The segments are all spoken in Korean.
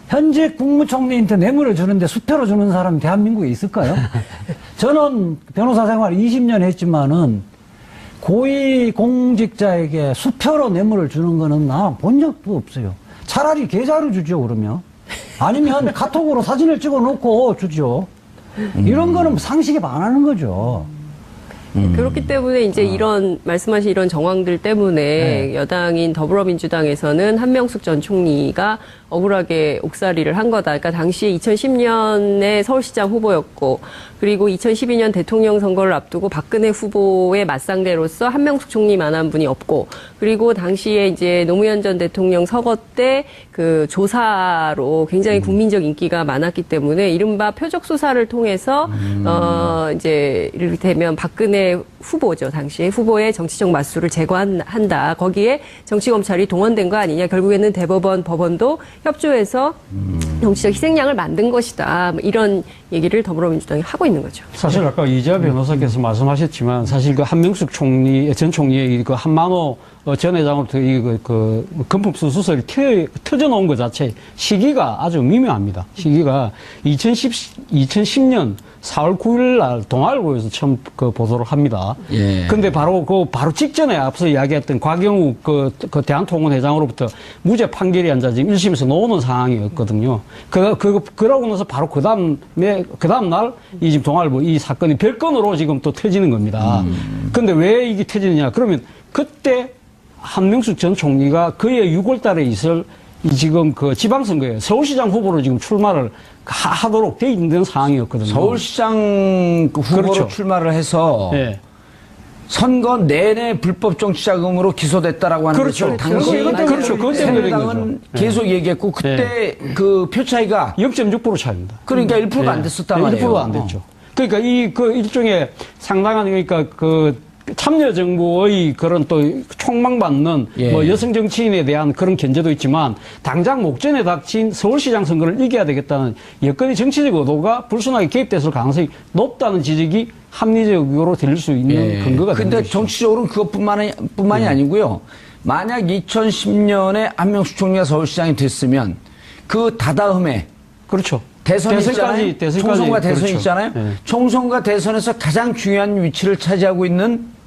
현직 국무총리한테 뇌물을 주는데 수표로 주는 사람이 대한민국에 있을까요? 저는 변호사 생활 20년 했지만은 고위 공직자에게 수표로 뇌물을 주는 거는 나 본 적도 없어요. 차라리 계좌로 주죠, 그러면. 아니면 카톡으로 사진을 찍어 놓고 주죠. 이런 거는 상식에 반하는 거죠. 그렇기 때문에 이제 이런 말씀하신 이런 정황들 때문에 여당인 더불어민주당에서는 한명숙 전 총리가 억울하게 옥살이를 한 거다. 그러니까 당시에 2010년에 서울시장 후보였고 그리고 2012년 대통령 선거를 앞두고 박근혜 후보의 맞상대로서 한명숙 총리만한 분이 없고 그리고 당시에 이제 노무현 전 대통령 서거 때 그 조사로 굉장히 국민적 인기가 많았기 때문에 이른바 표적 수사를 통해서 이제 이를테면 박근혜 후보죠. 당시에 후보의 정치적 맞수를 제거한다. 거기에 정치검찰이 동원된 거 아니냐. 결국에는 대법원, 법원도 협조해서 정치적 희생양을 만든 것이다. 뭐 이런 얘기를 더불어민주당이 하고 있는 거죠. 사실 아까 이재하 변호사께서 말씀하셨지만 사실 그 한명숙 총리, 전 총리의 그 한만호 전 회장으로부터 그 금품수 수설이 터져놓은 것 자체 시기가 아주 미묘합니다. 시기가 2010년 4월 9일 날 동아일보에서 처음 그 보도를 합니다. 예. 근데 바로 바로 직전에 앞서 이야기했던 곽영욱 그 대한통운회장으로부터 무죄 판결이 앉아 지금 1심에서 나오는 상황이었거든요. 그러고 나서 바로 그 다음날 이 지금 동아일보 이 사건이 별건으로 지금 또 터지는 겁니다. 근데 왜 이게 터지느냐? 그러면 그때 한명숙 전 총리가 그해 6월 달에 있을 지금 그 지방선거에 서울시장 후보로 지금 출마를 하도록 돼 있는 상황이었거든요. 서울시장 후보로 그렇죠. 출마를 해서 네. 선거 내내 불법 정치자금으로 기소됐다라고 하는 그렇죠. 것을 당시 그렇죠. 그것 때문에 된 새누리당은 거죠. 계속 얘기했고 그때 그 표 차이가 0.6% 차입니다. 그러니까 1%가 안 됐었단 말이에요. 1%가 안 됐죠. 그러니까 그 일종의 상당한 그러니까 그 참여 정부의 그런 또 촉망받는 뭐 여성 정치인에 대한 그런 견제도 있지만 당장 목전에 닥친 서울시장 선거를 이겨야 되겠다는 여건의 정치적 의도가 불순하게 개입됐을 가능성이 높다는 지적이 합리적으로 들릴 수 있는 근거가 되는 근데 것이죠. 정치적으로는 그것뿐만이 아니고요. 만약 2010년에 한명숙 총리가 서울시장이 됐으면 그 다다음에 그렇죠. 대선이 있잖아요. 총선과 대선이 그렇죠. 있잖아요. 네. 총선과 대선에서 가장 중요한 위치를 차지하고 있는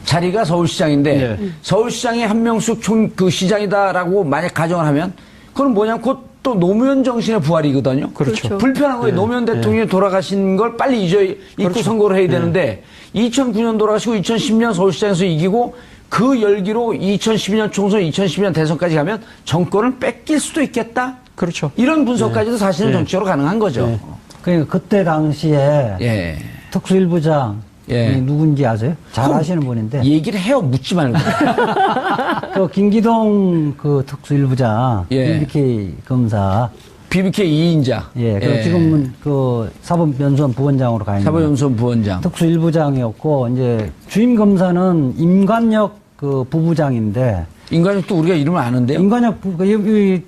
자리가 서울시장인데 서울시장이 한명숙 그 시장이다라고 만약 가정을 하면 그건 뭐냐면 곧 또 노무현 정신의 부활이거든요. 그렇죠. 불편한 거예요. 노무현 대통령이 돌아가신 걸 빨리 잊고 그렇죠. 선거를 해야 되는데 2009년 돌아가시고 2010년 서울시장에서 이기고 그 열기로 2012년 총선, 2012년 대선까지 가면 정권을 뺏길 수도 있겠다. 그렇죠. 이런 분석까지도 사실은 정치적으로 가능한 거죠. 그러니까 그때 당시에 특수일부장 누군지 아세요? 잘 아시는 분인데. 얘기를 해요. 묻지 말고. 그 김기동 그 특수일부장, BBK 검사. BBK 2인자. 그 지금은 그 사법연수원 부원장으로 가 있는. 사법연수원 부원장. 특수일부장이었고, 이제 주임 검사는 임관혁 그 부부장인데. 임관혁도 우리가 이름을 아는데요. 임관혁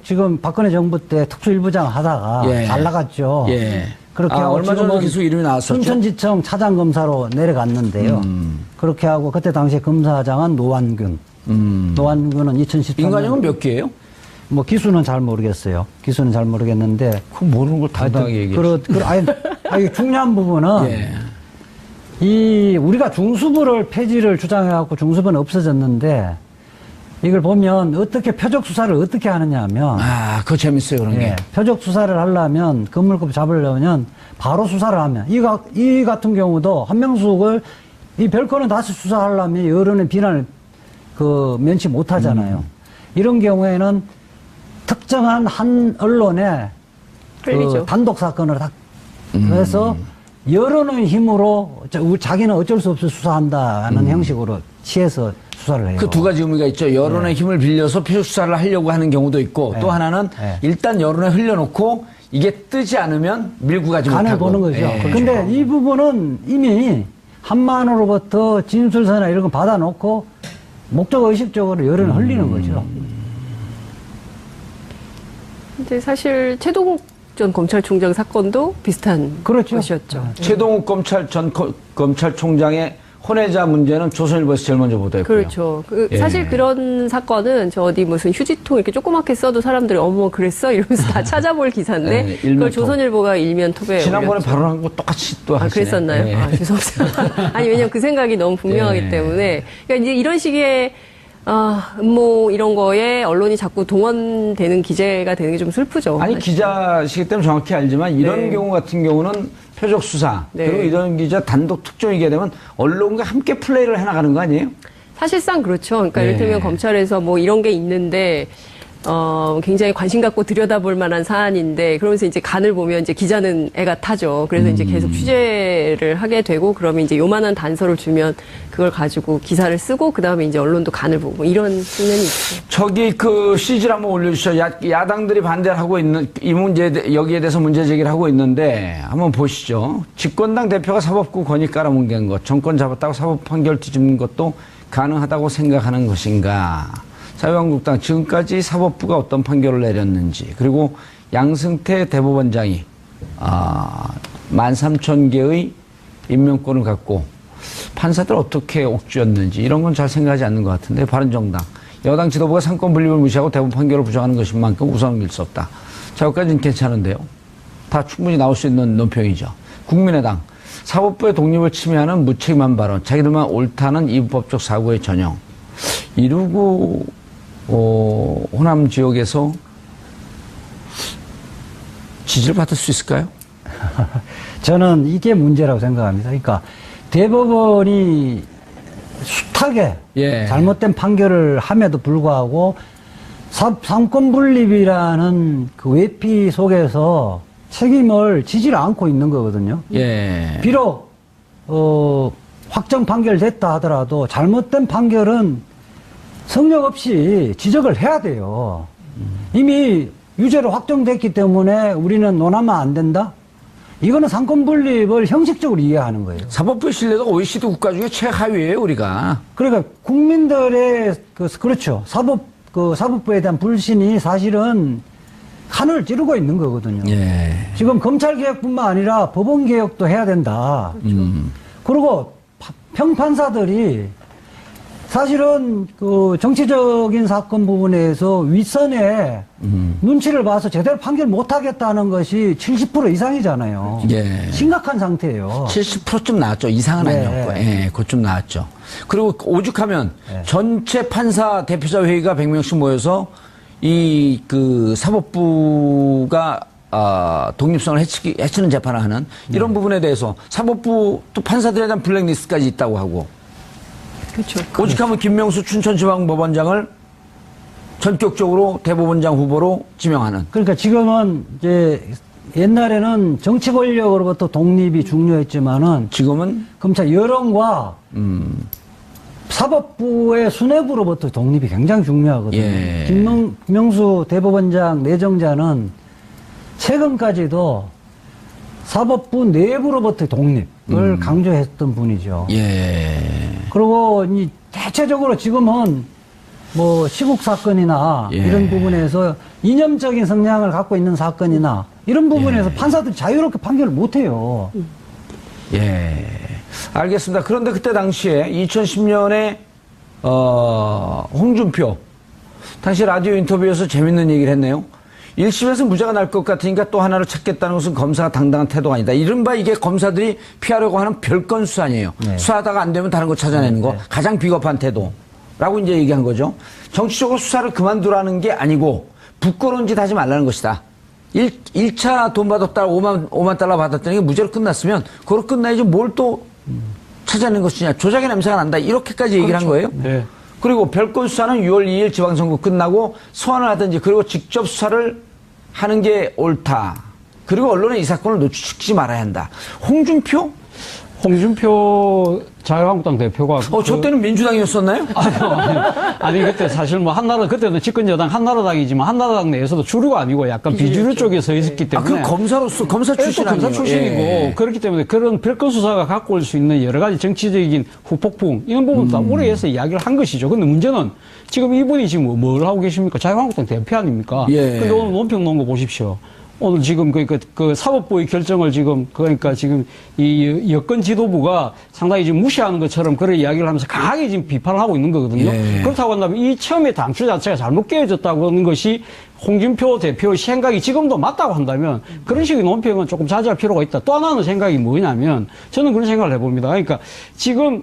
지금 박근혜 정부 때 특수일부장 하다가 잘 나갔죠. 그렇게 하고 얼마 전에 계속 이름이 나왔었죠. 순천지청 차장검사로 내려갔는데요. 그렇게 하고 그때 당시에 검사장은 노완균. 노완균은 2013년. 임관혁은 몇 개예요? 뭐 기수는 잘 모르겠어요. 기수는 잘 모르겠는데. 그 모르는 걸 당당하게 얘기해. 아니, 중요한 부분은 우리가 중수부를 폐지를 주장해갖고 중수부는 없어졌는데 이걸 보면 어떻게 표적 수사를 어떻게 하느냐 하면 그거 재밌어요 그런 게. 표적 수사를 하려면 건물급 잡으려면 바로 수사를 하면 이 같은 경우도 한명숙을 이 별건은 다시 수사하려면 여론의 비난을 면치 못하잖아요. 이런 경우에는 특정한 한 언론에 단독 사건을 딱 해서 여론의 힘으로 자기는 어쩔 수 없이 수사한다는 형식으로 취해서 수사를 해요. 그 두 가지 의미가 있죠. 여론의 힘을 빌려서 표적 수사를 하려고 하는 경우도 있고 또 하나는 일단 여론에 흘려놓고 이게 뜨지 않으면 밀고 가지 못하고. 간을 보는 거죠. 근데 이 부분은 이미 한만으로부터 진술서나 이런 거 받아놓고 목적 의식적으로 여론을 흘리는 거죠. 근데 사실 최동욱 전 검찰총장 사건도 비슷한 것이었죠. 최동욱 검찰총장의 혼외자 문제는 조선일보에서 제일 먼저 보도했고요. 그렇죠. 예. 사실 그런 사건은 저 어디 무슨 휴지통 이렇게 조그맣게 써도 사람들이 어머 그랬어 이러면서 다 찾아볼 기사인데 예, 그걸 일면톡. 조선일보가 일면 톱에 지난번에 올렸죠. 발언한 거 똑같이 또 하시네. 그랬었나요? 예. 아, 죄송합니다. 아니, 왜냐면 그 생각이 너무 분명하기 예. 때문에. 그러니까 이제 이런 식의, 음모 이런 거에 언론이 자꾸 동원되는 기재가 되는 게 좀 슬프죠. 아니 사실. 기자시기 때문에 정확히 알지만 이런 네. 경우 같은 경우는 표적 수사 네. 그리고 이런 기자 단독 특종이게 되면 언론과 함께 플레이를 해나가는 거 아니에요? 사실상 그렇죠. 그러니까 네. 이를테면 검찰에서 뭐 이런 게 있는데, 굉장히 관심 갖고 들여다볼 만한 사안인데, 그러면서 이제 간을 보면 이제 기자는 애가 타죠. 그래서 이제 계속 취재를 하게 되고, 그러면 이제 요만한 단서를 주면 그걸 가지고 기사를 쓰고, 그 다음에 이제 언론도 간을 보고, 이런 측면이 있죠. 저기 그 CG를 한번 올려주시죠. 야당들이 반대를 하고 있는 이 문제 여기에 대해서 문제 제기를 하고 있는데 한번 보시죠. 집권당 대표가 사법부 권위 깔아뭉갠 것, 정권 잡았다고 사법 판결 뒤집는 것도 가능하다고 생각하는 것인가? 자유한국당 지금까지 사법부가 어떤 판결을 내렸는지 그리고 양승태 대법원장이 13,000개의 임명권을 갖고 판사들 어떻게 옥죄었는지 이런 건 잘 생각하지 않는 것 같은데 바른정당 여당 지도부가 상권 분립을 무시하고 대법원 판결을 부정하는 것인 만큼 우선을 밀 수 없다. 자, 여기까지는 괜찮은데요. 다 충분히 나올 수 있는 논평이죠. 국민의당 사법부의 독립을 침해하는 무책임한 발언, 자기들만 옳다는 이분법적 사고의 전형. 이루고 호남 지역에서 지지를 받을 수 있을까요? 저는 이게 문제라고 생각합니다. 그러니까 대법원이 숱하게 예. 잘못된 판결을 함에도 불구하고 상권 분립이라는 그 외피 속에서 책임을 지지를 않고 있는 거거든요. 예. 비록 확정 판결됐다 하더라도 잘못된 판결은 성역 없이 지적을 해야 돼요. 이미 유죄로 확정됐기 때문에 우리는 논하면 안 된다? 이거는 상권 분립을 형식적으로 이해하는 거예요. 사법부의 신뢰도가 OECD 국가 중에 최하위예요, 우리가. 그러니까 국민들의 그렇죠. 사법부에 대한 불신이 사실은 하늘을 찌르고 있는 거거든요. 예. 지금 검찰 개혁뿐만 아니라 법원 개혁도 해야 된다. 그리고 평판사들이 사실은 그 정치적인 사건 부분에서 윗선에 눈치를 봐서 제대로 판결 못 하겠다는 것이 70% 이상이잖아요. 예. 심각한 상태예요. 70%좀 나왔죠. 이상은 네. 아니었고. 예, 그좀 나왔죠. 그리고 오죽하면 네. 전체 판사 대표자 회의가 100명씩 모여서 그 사법부가 독립성을 해치는 재판을 하는 이런 부분에 대해서 사법부 또 판사들에 대한 블랙리스트까지 있다고 하고 그렇죠. 오직하면 김명수 춘천지방법원장을 전격적으로 대법원장 후보로 지명하는. 그러니까 지금은 이제 옛날에는 정치 권력으로부터 독립이 중요했지만은 지금은 검찰 여론과 사법부의 수뇌부로부터 독립이 굉장히 중요하거든요. 예. 김명수 대법원장 내정자는 최근까지도 사법부 내부로부터 독립을 강조했던 분이죠. 예. 그리고 이 대체적으로 지금은 뭐 시국 사건이나 예. 이런 부분에서 이념적인 성향을 갖고 있는 사건이나 이런 부분에서 판사들이 자유롭게 판결을 못 해요. 예. 알겠습니다. 그런데 그때 당시에 2010년에 홍준표 당시 라디오 인터뷰에서 재밌는 얘기를 했네요. 1심에서 무죄가 날 것 같으니까 또 하나를 찾겠다는 것은 검사가 당당한 태도가 아니다. 이른바 이게 검사들이 피하려고 하는 별건 수사 아니에요. 네. 수사하다가 안 되면 다른 거 찾아내는 거. 가장 비겁한 태도라고 이제 얘기한 거죠. 정치적으로 수사를 그만두라는 게 아니고 부끄러운 짓 하지 말라는 것이다. 1차 돈 받았다고 5만 달러 받았다는 게 무죄로 끝났으면 그걸로 끝나야지 뭘 또 찾아내는 것이냐. 조작의 냄새가 난다. 이렇게까지 얘기를 한 거예요. 네. 그리고 별건 수사는 6월 2일 지방선거 끝나고 소환을 하든지 그리고 직접 수사를 하는 게 옳다. 그리고 언론에 이 사건을 노출시키지 말아야 한다. 홍준표 자유한국당 대표가 저 때는 민주당이었었나요? 아니 그때 사실 뭐 한나라 그때는 집권 여당 한나라당이지만 한나라당 내에서도 주류가 아니고 약간 비주류 쪽에 서 있었기 때문에 그 검사로서 검사 출신 검사 아니에요? 출신이고 예. 그렇기 때문에 그런 별건 수사가 갖고 올 수 있는 여러 가지 정치적인 후폭풍 이런 부분 다 오래해서 이야기를 한 것이죠. 근데 문제는 지금 이분이 지금 뭘 하고 계십니까? 자유한국당 대표 아닙니까? 예. 근데 오늘 논평 놓은 거 보십시오. 오늘 지금 그 사법부의 결정을 지금 그러니까 지금 이 여권 지도부가 상당히 지금 무시하는 것처럼 그런 이야기를 하면서 강하게 지금 비판을 하고 있는 거거든요. 예. 그렇다고 한다면 이 처음에 당초 자체가 잘못 깨어졌다고 하는 것이 홍준표 대표의 생각이 지금도 맞다고 한다면 그런 식의 논평은 조금 자제할 필요가 있다. 또 하나는 생각이 뭐냐면 저는 그런 생각을 해봅니다. 그러니까 지금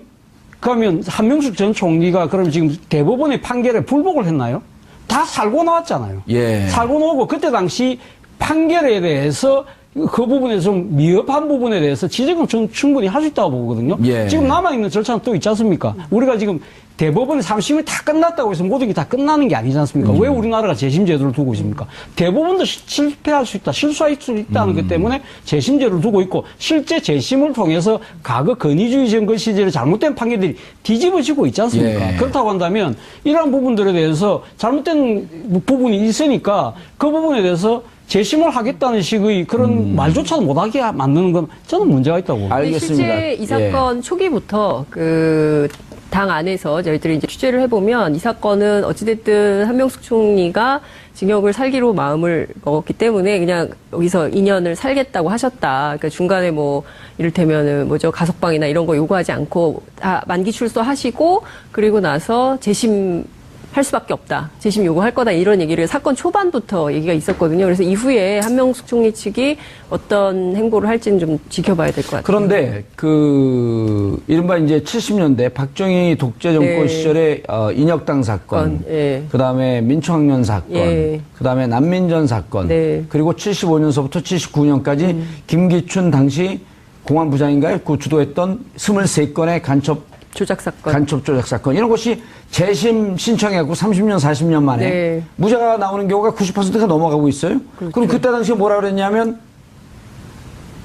그러면 한명숙 전 총리가 그럼 지금 대법원의 판결에 불복을 했나요? 다 살고 나왔잖아요. 예. 살고 나오고 그때 당시 판결에 대해서 그 부분에 좀 미흡한 부분에 대해서 지적은 좀 충분히 할 수 있다고 보거든요. 예. 지금 남아있는 절차는 또 있지 않습니까? 우리가 지금 대법원의 3심이 다 끝났다고 해서 모든 게 다 끝나는 게 아니지 않습니까? 왜 우리나라가 재심제도를 두고 있습니까? 대법원도 실패할 수 있다, 실수할 수 있다는 것 때문에 재심제도를 두고 있고 실제 재심을 통해서 과거 권위주의 정권 시절에 잘못된 판결들이 뒤집어지고 있지 않습니까? 예. 그렇다고 한다면 이러한 부분들에 대해서 잘못된 부분이 있으니까 그 부분에 대해서 재심을 하겠다는 식의 그런 말조차도 못하게 만드는 건 저는 문제가 있다고 봅니다. 근데 알겠습니다. 실제 이 사건 초기부터 그 당 안에서 저희들이 이제 취재를 해보면 이 사건은 어찌됐든 한명숙 총리가 징역을 살기로 마음을 먹었기 때문에 그냥 여기서 2년을 살겠다고 하셨다. 그러니까 중간에 뭐 이를테면은 뭐죠 가석방이나 이런 거 요구하지 않고 다 만기 출소하시고 그리고 나서 재심 할 수밖에 없다. 재심 요구할 거다. 이런 얘기를 사건 초반부터 얘기가 있었거든요. 그래서 이후에 한명숙 총리 측이 어떤 행보를 할지는 좀 지켜봐야 될 것 같아요. 그런데 그 이른바 이제 70년대 박정희 독재 정권 네. 시절의 인혁당 사건, 예. 그다음에 민초학년 사건, 예. 그다음에 난민전 사건, 네. 그리고 75년서부터 79년까지 김기춘 당시 공안부장인가요? 그 주도했던 23건의 간첩 조작 사건. 간첩 조작 사건 이런 것이 재심 신청해갖고 30년, 40년 만에 네. 무죄가 나오는 경우가 90%가 넘어가고 있어요. 그렇죠. 그럼 그때 당시에 뭐라 그랬냐면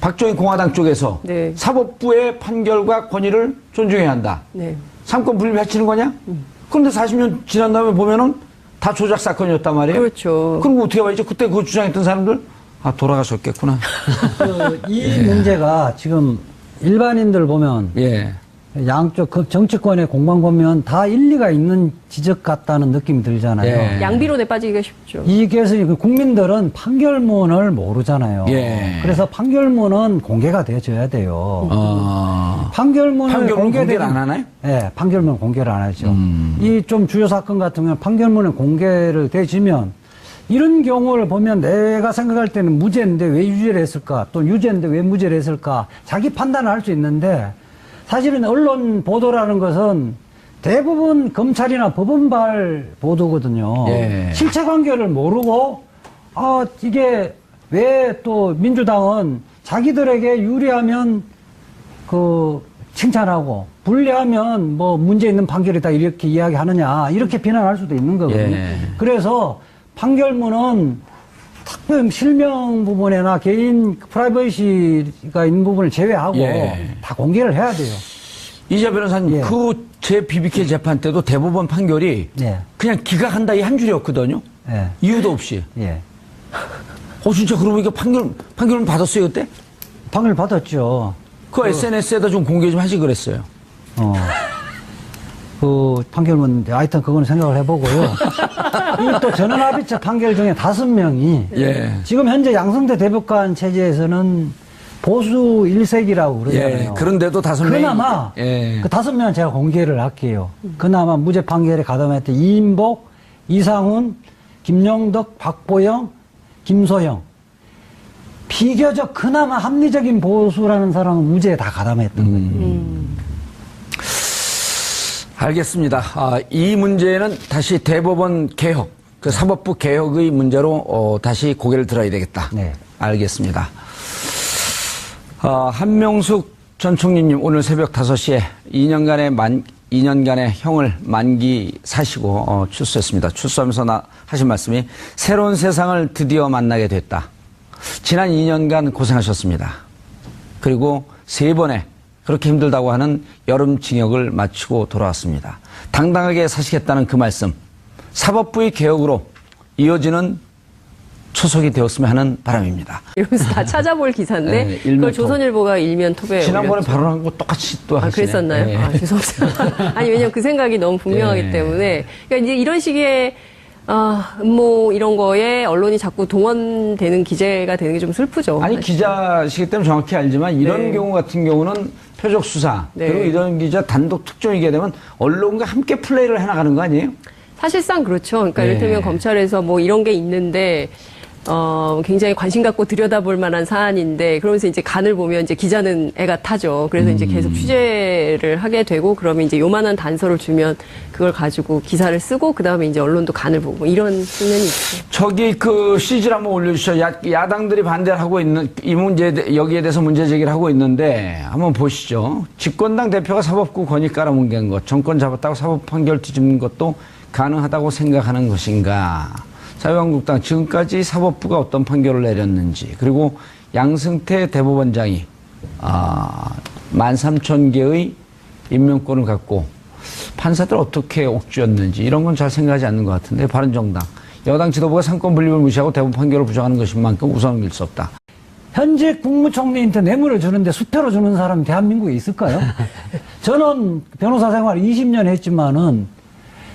박정희 공화당 쪽에서 네. 사법부의 판결과 권위를 존중해야 한다. 네. 삼권 분립해치는 거냐? 그런데 40년 지난 다음에 보면은 다 조작 사건이었단 말이에요. 그렇죠. 그럼 어떻게 봐야지? 그때 그 주장했던 사람들 돌아가셨겠구나. 이 문제가 지금 일반인들 보면 예. 양쪽 그 정치권의 공방 보면 다 일리가 있는 지적 같다는 느낌이 들잖아요. 예. 양비론에 빠지기가 쉽죠. 그래서 국민들은 판결문을 모르잖아요. 예. 그래서 판결문은 공개가 되어줘야 돼요. 판결문 공개를 안 하나요? 네, 판결문 공개를 안 하죠. 이 좀 주요 사건 같은 경우는 판결문에 공개를 되지면 이런 경우를 보면 내가 생각할 때는 무죄인데 왜 유죄를 했을까? 또 유죄인데 왜 무죄를 했을까? 자기 판단을 할 수 있는데 사실은 언론 보도라는 것은 대부분 검찰이나 법원발 보도거든요. 예. 실체 관계를 모르고 이게 왜 또 민주당은 자기들에게 유리하면 그 칭찬하고 불리하면 뭐 문제 있는 판결이다 이렇게 이야기하느냐 이렇게 비난할 수도 있는 거거든요. 예. 그래서 판결문은 특별 실명 부분이나 개인 프라이버시가 있는 부분을 제외하고 예. 다 공개를 해야 돼요. 이자 변호사님, 예. 그 제 BBK 재판 때도 대법원 판결이 예. 그냥 기각한다 이 한 줄이었거든요. 예. 이유도 없이. 예. 진짜 그러면 이거 판결문 받았어요 그때? 판결 받았죠. 그 SNS에다 좀 공개 좀 하시 그랬어요. 그 판결문 하여튼 그건 생각을 해보고요. 이 또 전원합의체 판결 중에 5명이 예. 지금 현재 양성대 대법관 체제에서는 보수 1색이라고 그러잖아요. 예. 그런데도 5명이. 그나마 예. 그 5명은 제가 공개를 할게요. 그나마 무죄 판결에 가담했던 이인복, 이상훈, 김용덕, 박보영, 김소영. 비교적 그나마 합리적인 보수라는 사람은 무죄에 다 가담했던 거예요. 알겠습니다. 이 문제는 다시 대법원 개혁, 그 사법부 개혁의 문제로 다시 고개를 들어야 되겠다. 네. 알겠습니다. 한명숙 전 총리님 오늘 새벽 5시에 2년간의 형을 만기 사시고 출소했습니다. 출소하면서 하신 말씀이 새로운 세상을 드디어 만나게 됐다. 지난 2년간 고생하셨습니다. 그리고 3번의 그렇게 힘들다고 하는 여름 징역을 마치고 돌아왔습니다. 당당하게 사시겠다는 그 말씀, 사법부의 개혁으로 이어지는 초석이 되었으면 하는 바람입니다. 이러면서 다 찾아볼 기사인데 네, 그걸 일면톱. 조선일보가 일면톱에 지난번에 올렸죠. 발언한 거 똑같이 또 하시네. 그랬었나요? 네. 죄송합니다. 아니 왜냐면 그 생각이 너무 분명하기 네. 때문에 그러니까 이제 이런 식의 음모 이런 거에 언론이 자꾸 동원되는 기재가 되는 게 좀 슬프죠. 아니, 사실. 기자시기 때문에 정확히 알지만 이런 네. 경우 같은 경우는 표적 수사, 네. 그리고 이런 기자 단독 특종이게 되면 언론과 함께 플레이를 해나가는 거 아니에요? 사실상 그렇죠. 그러니까 네. 이를테면 검찰에서 뭐 이런 게 있는데 굉장히 관심 갖고 들여다볼 만한 사안인데 그러면서 이제 간을 보면 이제 기자는 애가 타죠. 그래서 이제 계속 취재를 하게 되고 그러면 이제 요만한 단서를 주면 그걸 가지고 기사를 쓰고 그다음에 이제 언론도 간을 보고 이런 측면이 있죠. 저기 그 CG를 한번 올려주셔. 야당들이 반대를 하고 있는 이 문제, 여기에 대해서 문제 제기를 하고 있는데 한번 보시죠. 집권당 대표가 사법부 권위 깔아뭉갠 것, 정권 잡았다고 사법 판결 뒤집는 것도 가능하다고 생각하는 것인가. 자유한국당 지금까지 사법부가 어떤 판결을 내렸는지, 그리고 양승태 대법원장이 13,000개의 임명권을 갖고 판사들 어떻게 옥죄었는지 이런 건 잘 생각하지 않는 것 같은데, 바른정당 여당 지도부가 상권 분립을 무시하고 대법원 판결을 부정하는 것인 만큼 우선을 밀 수 없다. 현직 국무총리한테 뇌물을 주는데 수표로 주는 사람이 대한민국에 있을까요? 저는 변호사 생활 20년 했지만은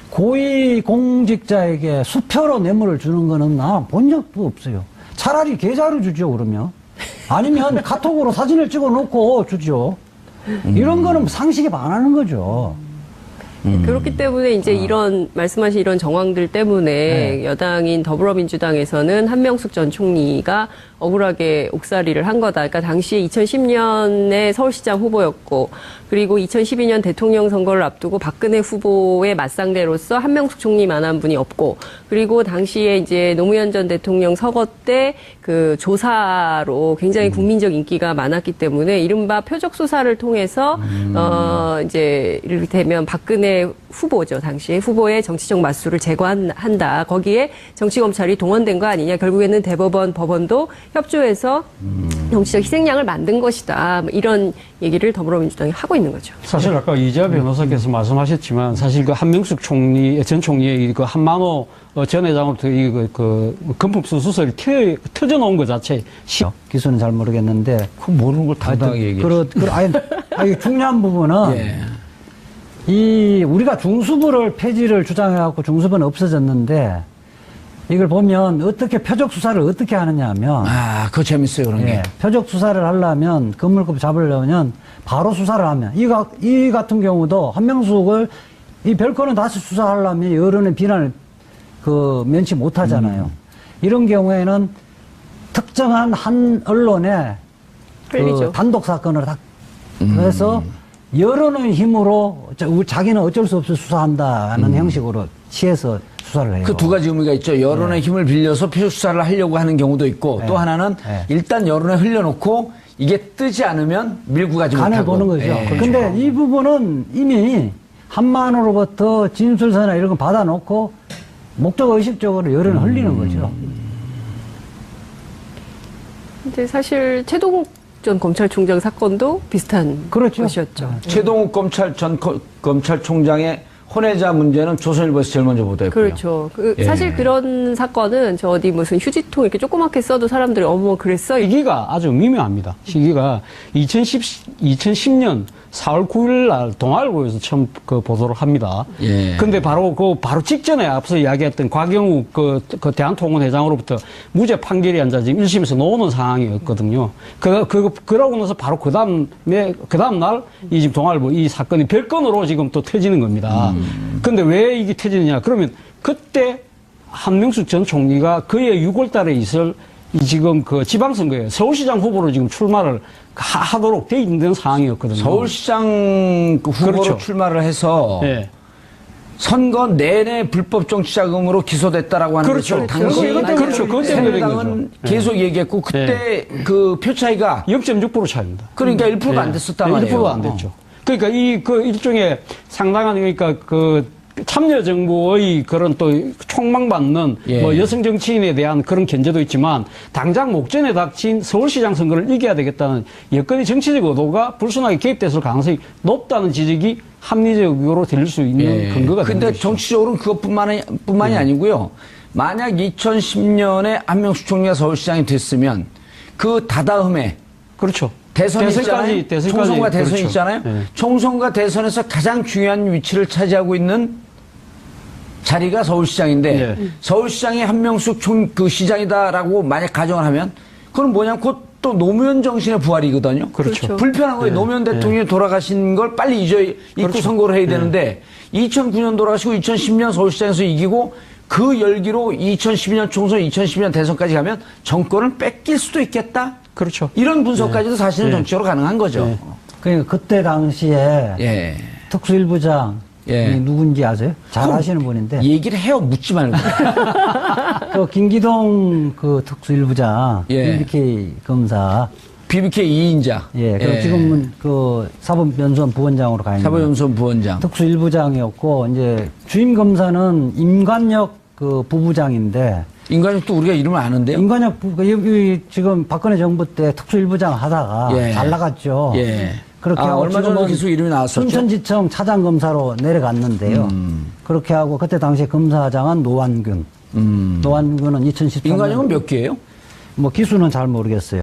고위 공직자에게 수표로 뇌물을 주는 거는 나 본 적도 없어요. 차라리 계좌로 주죠, 그러면. 아니면 카톡으로 사진을 찍어 놓고 주죠. 이런 거는 상식에 반하는 거죠. 그렇기 때문에 이제 이런 말씀하신 이런 정황들 때문에 네. 여당인 더불어민주당에서는 한명숙 전 총리가 억울하게 옥살이를 한 거다. 그러니까 당시에 2010년에 서울시장 후보였고 그리고 2012년 대통령 선거를 앞두고 박근혜 후보의 맞상대로서 한명숙 총리만한 분이 없고 그리고 당시에 이제 노무현 전 대통령 서거 때 그 조사로 굉장히 국민적 인기가 많았기 때문에 이른바 표적 수사를 통해서 이제 이를테면 박근혜 후보죠. 당시에 후보의 정치적 맞수를 제거한다. 거기에 정치검찰이 동원된 거 아니냐. 결국에는 대법원, 법원도 협조해서 정치적 희생양을 만든 것이다. 뭐 이런 얘기를 더불어민주당이 하고 있는 거죠. 사실 아까 이재하 변호사께서 말씀하셨지만 사실 그 한명숙 전 총리의 그 한만호 전 회장으로부터 그 금품수 수설이 터져 놓은 것 자체. 기수는 잘 모르겠는데. 그 모르는 걸 당당하게 얘기해. 아니, 중요한 부분은 예. 이 우리가 중수부를 폐지를 주장해갖고 중수부는 없어졌는데 이걸 보면 어떻게 표적 수사를 어떻게 하느냐 하면 그거 재밌어요, 그런 게. 표적 수사를 하려면 건물급 잡으려면 바로 수사를 하면 이 같은 경우도 한명숙을 이 별건은 다시 수사하려면 여론의 비난을 면치 못하잖아요. 이런 경우에는 특정한 한 언론에 흘리죠. 단독 사건을 딱 해서 여론의 힘으로 자기는 어쩔 수 없이 수사한다는 형식으로 취해서 수사를 해요. 그 두 가지 의미가 있죠. 여론의 힘을 빌려서 표적 수사를 하려고 하는 경우도 있고, 또 하나는 일단 여론에 흘려놓고 이게 뜨지 않으면 밀고 가지 못하고. 간을 보는 거죠. 예. 근데 이 부분은 이미 한만으로부터 진술서나 이런 거 받아놓고 목적 의식적으로 여론을 흘리는 거죠. 근데 사실 최동욱 전 검찰총장 사건도 비슷한 그렇죠. 것이었죠. 최동욱 검찰총장의 혼외자 문제는 조선일보에서 제일 먼저 보도했고요. 그렇죠. 예. 사실 그런 사건은 저 어디 무슨 휴지통 이렇게 조그맣게 써도 사람들이 어머 그랬어. 시기가 아주 미묘합니다. 시기가 2010년 4월 9일 날 동아일보에서 처음 그 보도를 합니다. 예. 근데 바로 직전에 앞서 이야기했던 곽영욱 그 대한통운회장으로부터 무죄 판결이 앉아 지금 1심에서 나오는 상황이었거든요. 그러고 나서 바로 그 다음 날 이 지금 동아일보 이 사건이 별건으로 지금 또 터지는 겁니다. 근데 왜 이게 터지느냐? 그러면 그때 한명숙 전 총리가 그해 6월 달에 있을 이 지금 그 지방선거에 서울시장 후보로 지금 출마를 하도록 돼 있는 상황이었거든요. 서울시장 그 후보로 그렇죠. 출마를 해서 네. 선거 내내 불법 정치자금으로 기소됐다라고 하는 그렇죠. 것을 당시 그렇죠. 그것 때문에 된 새누리당은 거죠. 계속 얘기했고 그때 그 표 차이가 0.6% 차입니다. 그러니까 1%가 안 됐었단 말이에요. 1%가 안 됐죠. 그러니까 일종의 상당한 그러니까 참여 정부의 그런 또 총망받는 예. 뭐 여성 정치인에 대한 그런 견제도 있지만 당장 목전에 닥친 서울시장 선거를 이겨야 되겠다는 여건의 정치적 의도가 불순하게 개입됐을 가능성이 높다는 지적이 합리적으로 들릴 수 있는 근거가 되는 근데 것이죠. 정치적으로는 그것뿐만이 아니고요. 만약 2010년에 한명숙 총리가 서울시장이 됐으면 그 다다음에 그렇죠. 대선이 있잖아요. 총선과 대선이 그렇죠. 있잖아요. 네. 총선과 대선에서 가장 중요한 위치를 차지하고 있는 자리가 서울시장인데 예. 서울시장이 한명숙 그 시장이다라고 만약 가정을 하면 그건 뭐냐면 곧 또 노무현 정신의 부활이거든요. 그렇죠. 불편한 거예요. 노무현 대통령이 돌아가신 걸 빨리 잊고 선거를 해야 되는데 2009년 돌아가시고 2010년 서울시장에서 이기고 그 열기로 2012년 총선, 2012년 대선까지 가면 정권을 뺏길 수도 있겠다. 그렇죠. 이런 분석까지도 사실은 예. 정치적으로 가능한 거죠. 예. 그러니까 그때 당시에 예. 특수일부장 예. 누군지 아세요? 잘 아시는 분인데 얘기를 해요. 묻지 말고. 그 김기동 그 특수일부장 예. BBK 검사 BBK 2인자. 예, 그 지금은 그 사법연수원 부원장으로 가 있는 사법연수원 부원장. 특수일부장이었고 이제 주임 검사는 임관혁 그 부부장인데 인간력도 우리가 이름을 아는데요. 임관혁 지금 박근혜 정부 때 특수일부장 하다가 예. 잘 나갔죠. 예. 그렇게 아, 하고 얼마 전에 지금은 계속 이름이 나왔었죠. 순천지청 차장검사로 내려갔는데요. 그렇게 하고 그때 당시에 검사장은 노완균. 노완균은 2013년 인간력은 몇 개예요? 뭐 기수는 잘 모르겠어요.